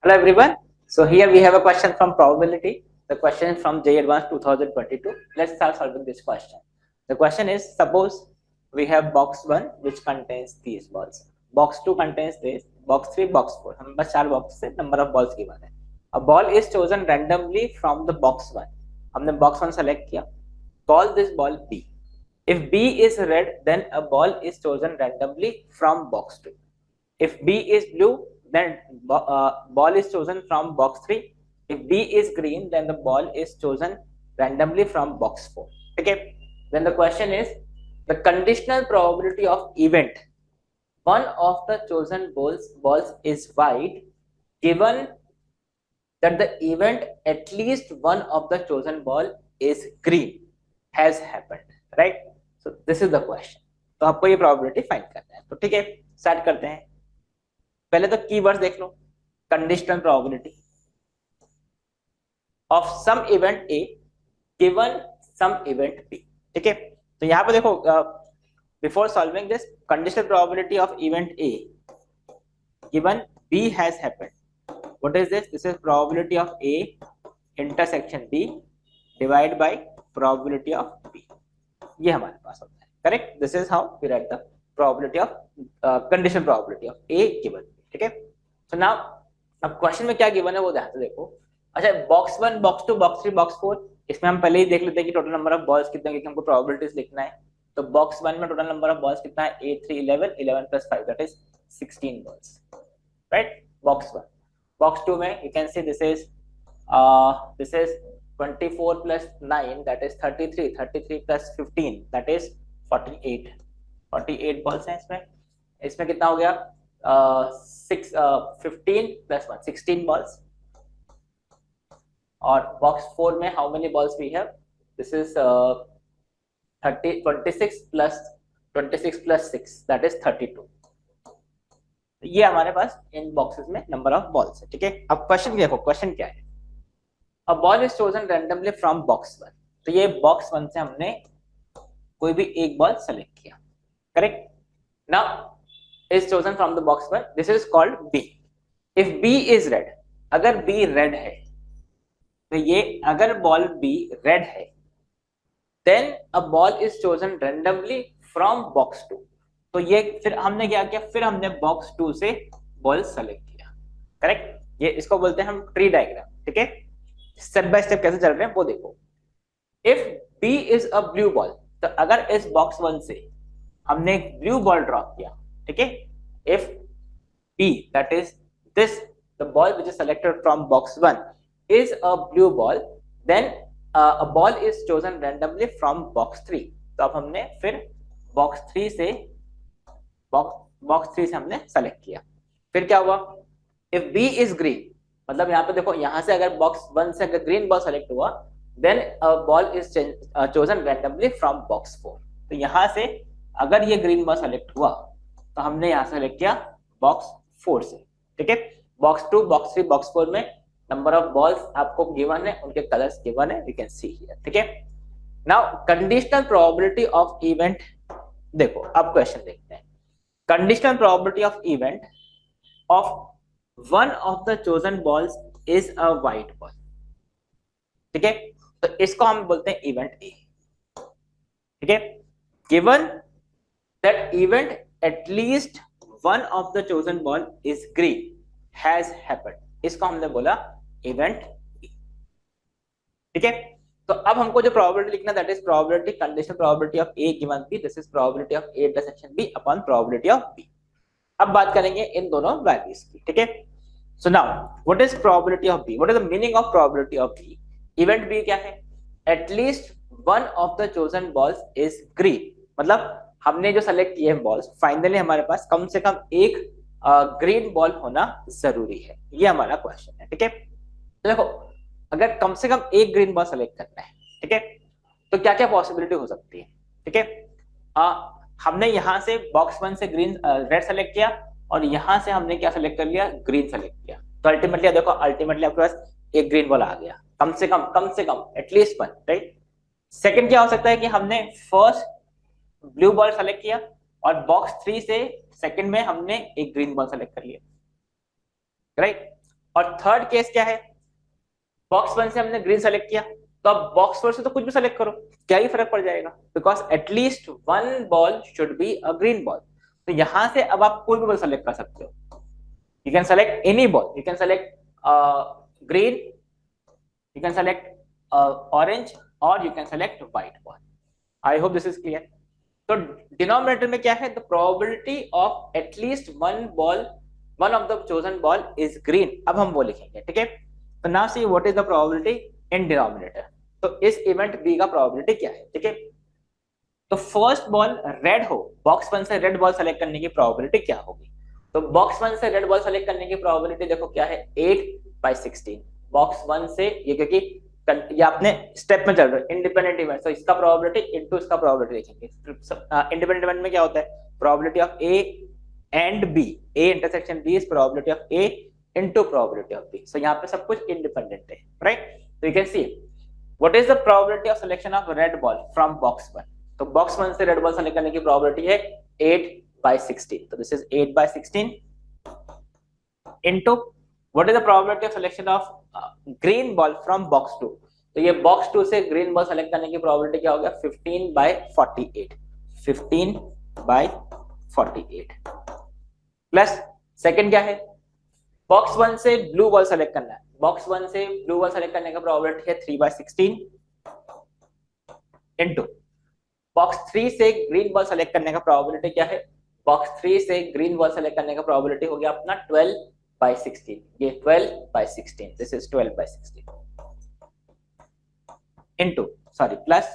Hello everyone. So here we have a question from probability. The question is from J Advanced 2022. Let's start solving this question. The question is, suppose we have box 1 which contains these balls. Box 2 contains this. Box 3, box 4. हम बस 4 box से number of balls given है. A ball is chosen randomly from the box 1. हमने box 1 select किया. Call this ball B. If B is red, then a ball is chosen randomly from box 2. If B is blue, then ball is chosen from box 3. If B is green, then the ball is chosen randomly from box 4. Okay, then the question is the conditional probability of event one of the chosen balls is white given that the event at least one of the chosen ball is green has happened, right? So this is the question. तो आपको ये probability find करना है. तो ठीक है, start करते हैं. पहले तो कीवर्ड्स देख लो. Conditional probability of some event A given some event B. ठीक है, तो यहां पे देखो, before solving this conditional probability of event A given B has happened. What is this? This is probability of A intersection B divide by probability of B. ये हमारे पास होता है. Correct. This is how we write the probability of conditional probability of A given. ठीक है, तो now अब question में क्या गिवन है वो ध्यान से देखो. अच्छा, बॉक्स 1, बॉक्स 2, बॉक्स 3, बॉक्स 4, इसमें हम पहले ही देख लेते हैं कि टोटल नंबर ऑफ बॉल्स कितने, क्योंकि हमको प्रोबेबिलिटीज लिखना है. तो बॉक्स 1 में टोटल नंबर ऑफ बॉल्स कितना है? 8 3 11, 11 plus 5 that is 16 balls, right? Box 1. Box 2 में you can see this is 24 plus 9 that is 33, 33 plus 15 that is 48, 48 balls हैं इसमें. इसमें कितना हो गया? 15 plus 1 16 balls. और बॉक्स 4 में how many balls we have? This is 26 plus 6 that is 32. ये हमारे पास इन बॉक्सेस में नंबर ऑफ बॉल्स है. ठीक है, अब क्वेश्चन देखो. क्वेश्चन क्या है? A ball is chosen randomly from box 1. तो ये बॉक्स 1 से हमने कोई भी एक बॉल सेलेक्ट किया. Correct. Now is chosen from the box 1. This is called B. If B is red, अगर B red है, तो ये अगर बॉल B red है, then a ball is chosen randomly from box 2. तो ये फिर हमने क्या किया? फिर हमने बॉक्स 2 से बॉल सेलेक्ट किया. करेक्ट. ये इसको बोलते हैं हम ट्री डायग्राम. ठीक है, स्टेप बाय स्टेप कैसे चल रहे हैं वो देखो. If B is a blue ball, तो अगर इस बॉक्स 1 से हमने एक ब्लू बॉल ड्रॉ किया. ठीक है, if B, that is this, the ball which is selected from box 1 is a blue ball, then a ball is chosen randomly from box 3. तो अब हमने फिर box 3 से हमने सेलेक्ट किया. फिर क्या हुआ? if B is green, मतलब यहाँ पे देखो, यहाँ से अगर box 1 से अगर green ball सेलेक्ट हुआ, then a ball is chosen randomly from box 4. तो यहाँ से अगर ये green ball सेलेक्ट हुआ तो हमने यहाँ सेलेक्ट किया बॉक्स 4 से. ठीक है, बॉक्स 2, बॉक्स 3, बॉक्स 4 में नंबर ऑफ बॉल्स आपको गिवन है, उनके कलर्स गिवन है, वी कैन सी हियर. ठीक है, now conditional probability of event देखो. अब क्वेश्चन देखते हैं. Conditional probability of event of one of the chosen balls is a white ball. ठीक है, तो इसको हम बोलते हैं इवेंट ए. ठीक है, given that event at least one of the chosen ball is green has happened, इसको हमने बोला इवेंट बी. ठीक है, तो अब हमको जो प्रोबेबिलिटी लिखना, that is probability, conditional probability of A given B. This is probability of A intersection B upon probability of B. अब बात करेंगे इन दोनों वैल्यूज की. ठीक है, so now what is probability of B? What is the meaning of probability of B? Event B क्या है? At least one of the chosen balls is green. मतलब हमने जो सेलेक्ट किए हैं बॉल्स, फाइनली हमारे पास कम से कम एक ग्रीन बॉल होना जरूरी है. ये हमारा क्वेश्चन है. ठीक है, तो देखो, अगर कम से कम एक ग्रीन बॉल सेलेक्ट करना है, ठीक है, तो क्या क्या पॉसिबिलिटी हो सकती है? ठीक है, हमने यहाँ से बॉक्स 1 से ग्रीन रेड सेलेक्ट किया और यहाँ से हमने क्या सेलेक्ट कर लिया? ग्रीन सेलेक्ट किया. तो अल्टीमेटली देखो, अल्टीमेटली आपके पास एक ग्रीन बॉल आ गया. कम से कम एटलीस्ट वन, राइट. सेकंड क्या हो सकता है कि हमने फर्स्ट ब्लू बॉल सेलेक्ट किया और बॉक्स 3 से सेकंड में हमने एक ग्रीन बॉल सेलेक्ट कर लिया, राइट. और थर्ड केस क्या है, बॉक्स वन से हमने ग्रीन सेलेक्ट किया, तो अब बॉक्स फोर से तो कुछ भी सेलेक्ट करो, क्या ही फर्क पड़ जाएगा, because at least one ball should be a green ball. तो यहां से अब आप कोई भी बॉल सेलेक्ट कर सकते हो, you can select any ball, you can select green, you can select orange or you can select white ball. I hope this is clear. तो डिनोमिनेटर में क्या है, the probability of at least one ball, one of the chosen ball is green, अब हम वो लिखेंगे, ठीक है। तो now see what is the probability in denominator, तो इस इवेंट बी का प्रोबेबिलिटी क्या है, ठीक है। तो फर्स्ट बॉल रेड हो, बॉक्स वन से रेड बॉल सेलेक्ट करने की प्रोबेबिलिटी क्या होगी, तो बॉक्स वन से रेड बॉल सेलेक्ट करने की प्रोबेबिलिटी देखो क्या है, 8/16। बॉक्स वन से ये, क्योंकि ये आपने स्टेप में चल रहे हो इंडिपेंडेंट इवेंट, तो इसका प्रोबेबिलिटी इनटू इसका प्रोबेबिलिटी देखेंगे। इंडिपेंडेंट इवेंट में क्या होता है, probability of A and B, A intersection B is probability of A into probability of B. So यहाँ पे सब कुछ इंडिपेंडेंट है, राइट। तो you can see what is the probability of selection of red ball from box one, तो box one से red ball select करने की प्रोबेबिलिटी है 8/16, तो this is 8/16 into what is the probability of selection of green ball from box two, तो ये box two से green ball select करने की प्रोबेबिलिटी क्या हो गया, 15/48, 15/48 प्लस सेकंड क्या है, बॉक्स वन से ब्लू बॉल सेलेक्ट करना है, बॉक्स वन से ब्लू बॉल सेलेक्ट करने का प्रोबेबिलिटी है 3/16 इनटू बॉक्स थ्री से ग्रीन बॉल सेलेक्ट करने का प्रोबेबिलिटी क्या है, बॉक्स थ्री से ग्रीन बॉल सेलेक्ट करने का प्रोबेबिलिटी हो गया अपना 12/16, ये 12/16, this is 12/16 into sorry plus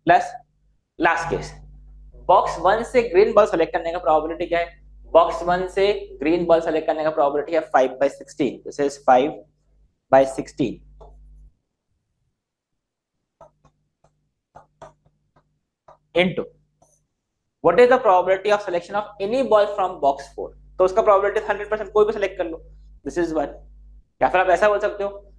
plus last case, box one से ग्रीन बॉल सेलेक्ट करने का प्रोबेबिलिटी क्या है, बॉक्स वन से ग्रीन बॉल सेलेक्ट करने का प्रोबेबिलिटी है 5/16, this is 5/16 into what is the probability of selection of any ball from box 4, तो उसका प्रोबेबिलिटी 100%, कोई भी सिलेक्ट कर लो, दिस इज 1। या फिर आप ऐसा बोल सकते हो,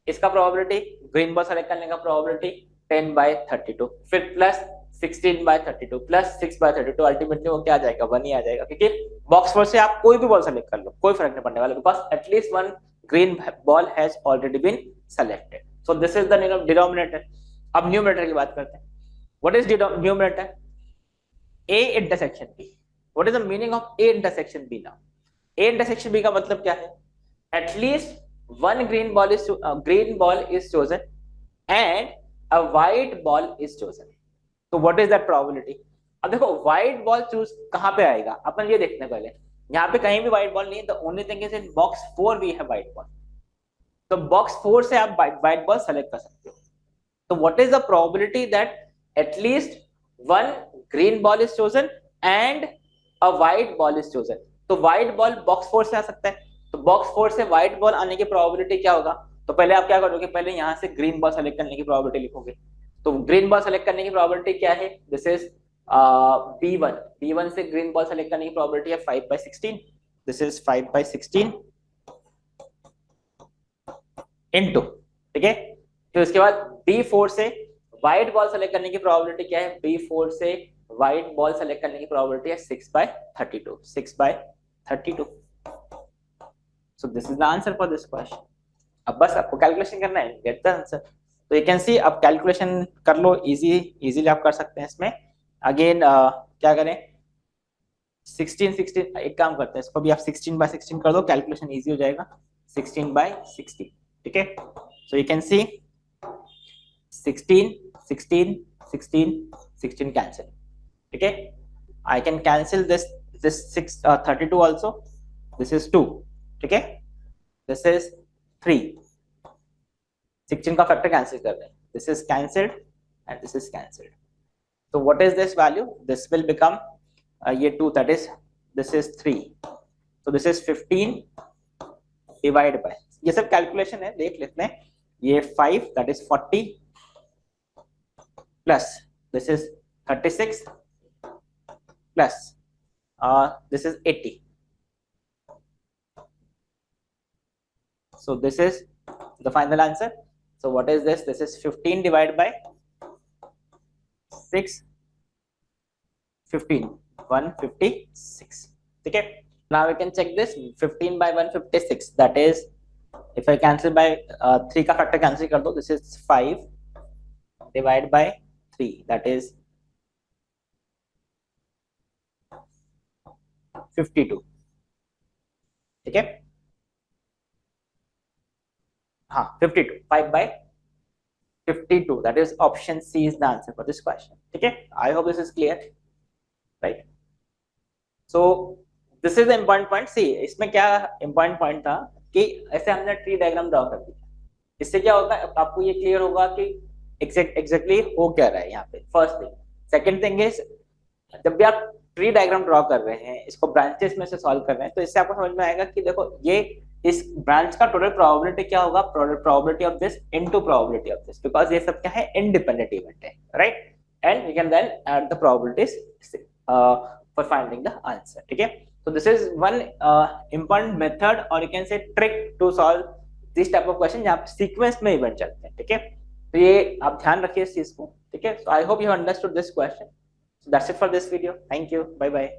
इसका प्रोबेबिलिटी ग्रीन बॉल सेलेक्ट करने का प्रोबेबिलिटी 10/32, फिर प्लस 16/32 प्लस 6/32, अल्टीमेटली वो क्या आ जाएगा, 1 ही आ जाएगा, क्योंकि बॉक्स 4 से आप कोई भी बॉल सेलेक्ट कर लो, कोई फर्क नहीं पड़ने वाला, because at least one green ball has already been selected. So this is the denominator. अब न्यूमरेटर की बात करते हैं, what is numerator, A intersection B, what is the meaning of A intersection B now, A intersection B का मतलब क्या है, at least one green ball is chosen and a white ball is chosen, तो what is that probability। अब देखो white ball choose कहाँ पे आएगा, अपन ये देखते हैं पहले, यहाँ पे कहीं भी white ball नहीं है, the only thing is in box 4 we have white ball, तो box 4 से आप white ball select कर सकते हो, तो what is the probability that at least one green ball is chosen and a white ball is chosen, तो white ball box 4 से आ सकता है, तो box 4 से white ball आने की probability क्या होगा, तो पहले आप क्या करोगे, पहले यहाँ से green ball select करने की probability लिखोगे, तो green ball select करने की probability क्या है, this is B1, B1 से green ball select करने की probability है 5/16, this is 5/16 into, ठीक है। तो इसके बाद B4 से व्हाइट बॉल सेलेक्ट करने की प्रोबेबिलिटी क्या है, B4 से व्हाइट बॉल सेलेक्ट करने की प्रोबेबिलिटी है 6/32, 6/32। सो this is the answer for this question. अब बस आपको कैलकुलेशन करना है, गेट द आंसर। तो यू कैन सी, अब कैलकुलेशन कर लो, इजीली आप कर सकते हैं इसमें। अगेन क्या करें, 16 एक काम करते हैं, इसको भी आप 16/16 कर दो, कैलकुलेशन इजी हो जाएगा, 16/16, ठीक है। So you can C 16 16 16 16 cancel, ठीक है। I can cancel this 32 also, this is 2, ठीक है, this is 3, 16 का फैक्टर कैंसिल कर दें, this is cancelled and this is cancelled, so what is this value, this will become ये 2, that is this is 3, so this is 15 divided by, ये सब calculation है, देख लेते हैं, ये 5 that is 40 plus this is 36 plus this is 80, so this is the final answer. So what is this, this is 15 divided by 6, 15 156, ठीक है। Now we can check this 15 by 156. That is, if I cancel by 3 का factor cancel कर दो, this is 5 divided by 3. That is 52. ठीक है, हाँ 52, 5 by 52. That is option C is the answer for this question. ठीक है, I hope this is clear, right? So this is the important point. See, इसमें क्या important point था कि ऐसे हमने ट्री डायग्राम ड्रॉ कर दिया, इससे क्या होगा आपको ये क्लियर होगा कि एग्जैक्टली हो क्या रहा है यहाँ पे, first thing. Second thing is, जब भी आप ट्री डायग्राम ड्रॉ कर रहे हैं, इसको ब्रांचेस में से सॉल्व कर रहे हैं, तो इससे आपको समझ में आएगा कि देखो ये इस ब्रांच का टोटल प्रोबेबिलिटी क्या होगा, probability of this into probability of this, because ये सब क्या है, इंडिपेंडेंट इवेंट है, right? And we can then add the probabilities for finding the answer. ठीक है, so this is one important method or you can say trick to solve this type of question जहाँ पे sequence में event चलते हैं। ठीक है, तो ये आप ध्यान रखिए इस चीज को। ठीक है, so I hope you have understood this question. So that's it for this video. Thank you. Bye bye.